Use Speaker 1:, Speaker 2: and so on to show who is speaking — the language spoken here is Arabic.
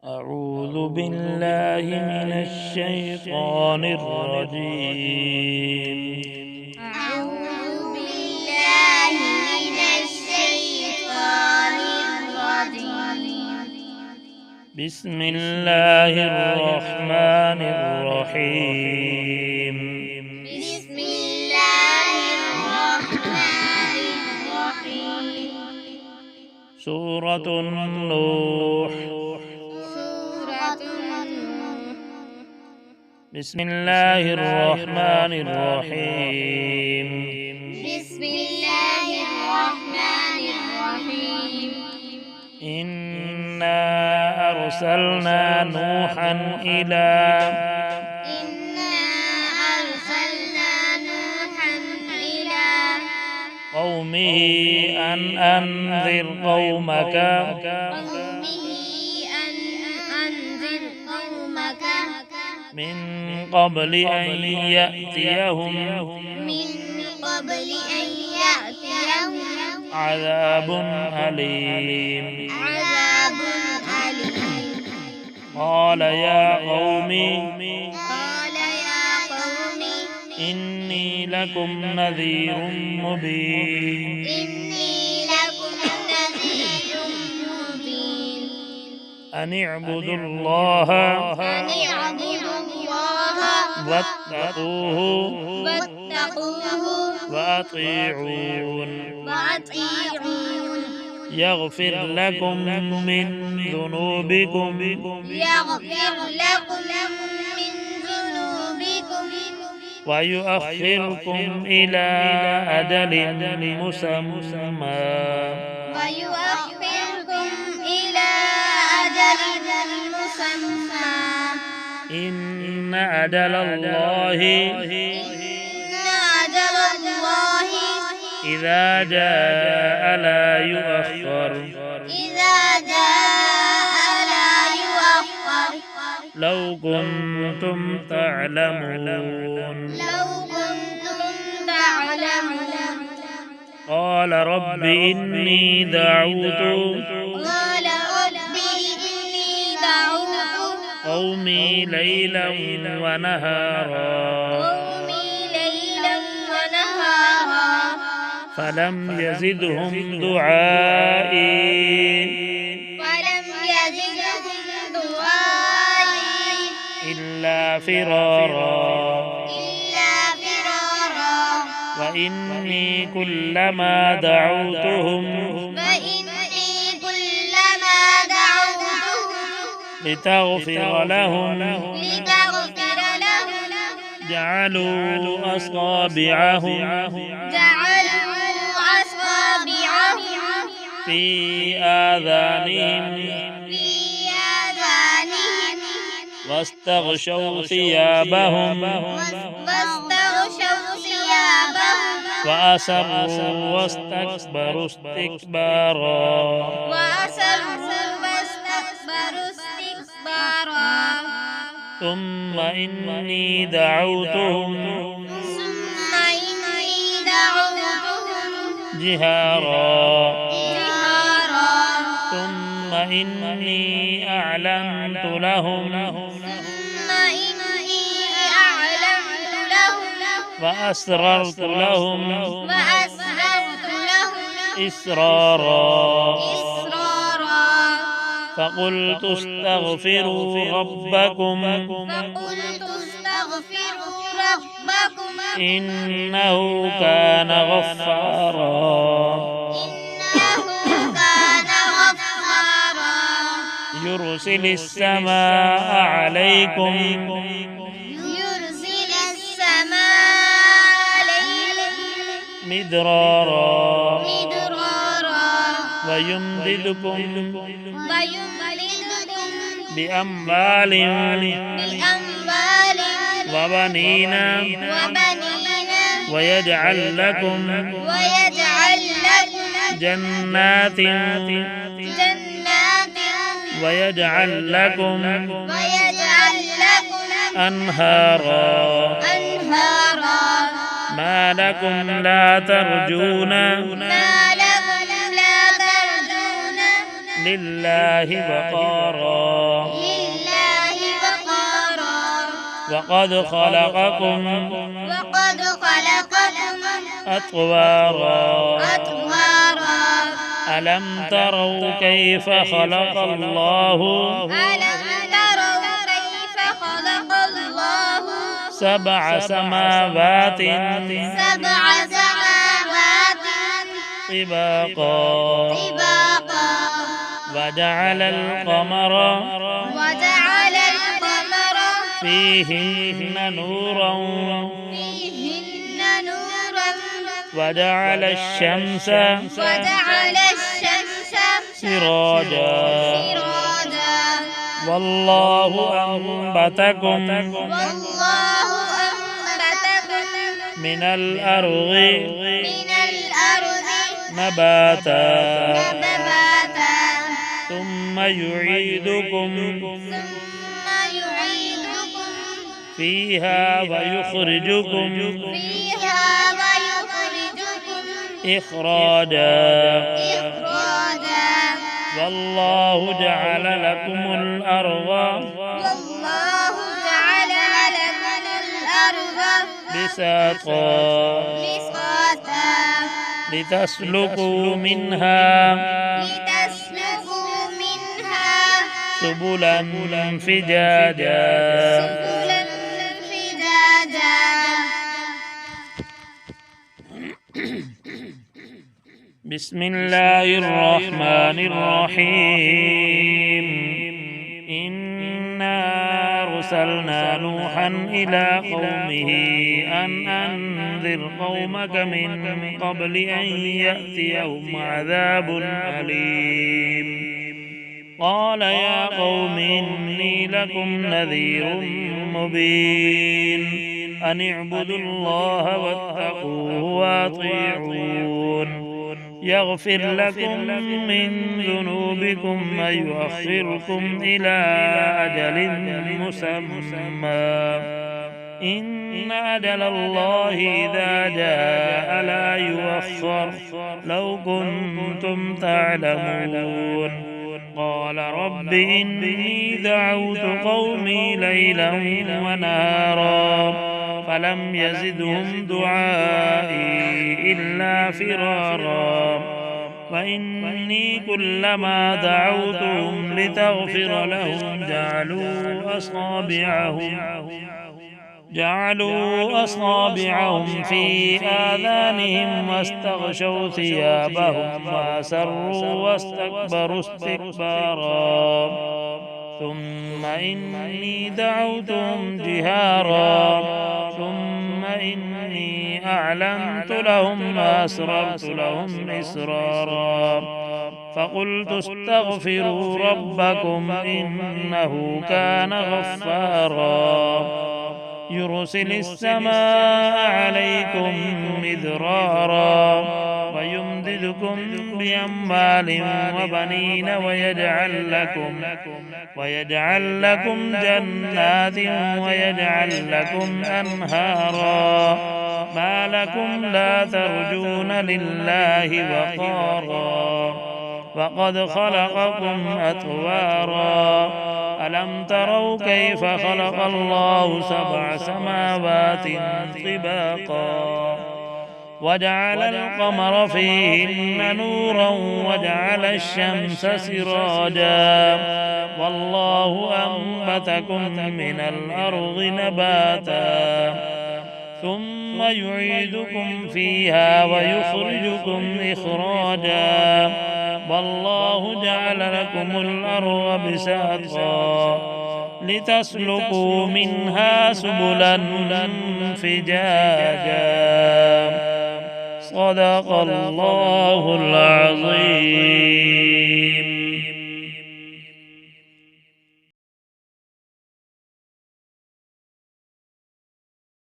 Speaker 1: أعوذ بالله من الشيطان الرجيم.
Speaker 2: أعوذ بالله من الشيطان الرجيم.
Speaker 1: بسم الله الرحمن الرحيم.
Speaker 2: بسم الله الرحمن الرحيم.
Speaker 1: سورة النوح.
Speaker 2: سورة النوح.
Speaker 1: بسم الله الرحمن الرحيم.
Speaker 2: بسم الله الرحمن الرحيم.
Speaker 1: إنا أرسلنا نوحا إلى قومه أن أنذر قومك من قبل أن يأتيهم عذاب أليم. قال يا قوم إني لكم نذير مبين. أن اعبدوا الله واتقوه وأطيعون يغفر لكم من ذنوبكم ويؤخركم إلى أجل مسمى إن أجل الله إذا جاء لا يؤخر لو كنتم تعلمون. قال رب إني دعوت قومي ليلا ونهارا فلم يزدهم دعائي إلا فرارا. وإني كلما دعوتهم لتغفر لهم جعلوا أصابعهم في آذانهم واستغشوا ثيابهم وأسروا واستكبروا استكبارا. ثم إني دعوتهم جهارا ثم إني أعلنت لهم وأسررت لهم إسرارا. فقلت استغفروا ربكم إنه كان غفارا يرسل السماء عليكم مدرارا ويمددكم بأموال وبنين ويجعل لكم جنات ويجعل لكم أنهارا. ما لكم لا ترجون لله وقارا وقد خلقكم أطوارا ألم تروا كيف خلق الله سبع سماوات طباقا وجعل القمر فيهن نورا وجعل الشمس سراجا والله أنبتكم من الأرض نباتا ثم يعيدكم فيها ويخرجكم إخراجا والله جعل لكم الأرض بساطا لتسلكوا منها سبلا فجاجا. بسم الله الرحمن الرحيم إنا أرسلنا نوحا إلى قومه أن أنذر قومك من قبل أن يأتيهم عذاب أليم قال يا قوم إني لكم نذير مبين أن اعبدوا الله واتقوه وأطيعون يغفر لكم من ذنوبكم ويؤخركم إلى أجل مسمى إن أجل الله إذا جاء لا يؤخر لو كنتم تعلمون قال رب إني دعوت قومي ليلا ونهارا فلم يزدهم دعائي إلا فرارا فإني كلما دعوتهم لتغفر لهم جعلوا أصابعهم في آذانهم واستغشوا ثيابهم وأسروا واستكبروا استكبارا ثم إني دعوتهم جهارا ثم إني أعلنت لهم وأسررت لهم إسرارا فقلت استغفروا ربكم إنه كان غفارا يرسل السماء عليكم مدرارا ويمددكم بأموال وبنين ويجعل لكم جنات ويجعل لكم أنهارا ما لكم لا ترجون لله وقارا وقد خلقكم أطوارا ألم تروا كيف خلق الله سبع سماوات طباقا وجعل القمر فيهن نورا وجعل الشمس سراجا والله أنبتكم من الأرض نباتا ثم يعيدكم فيها ويخرجكم إخراجا والله جعل لكم الأرض بساطا لتسلكوا منها سبلا فجاجا. صدق الله العظيم.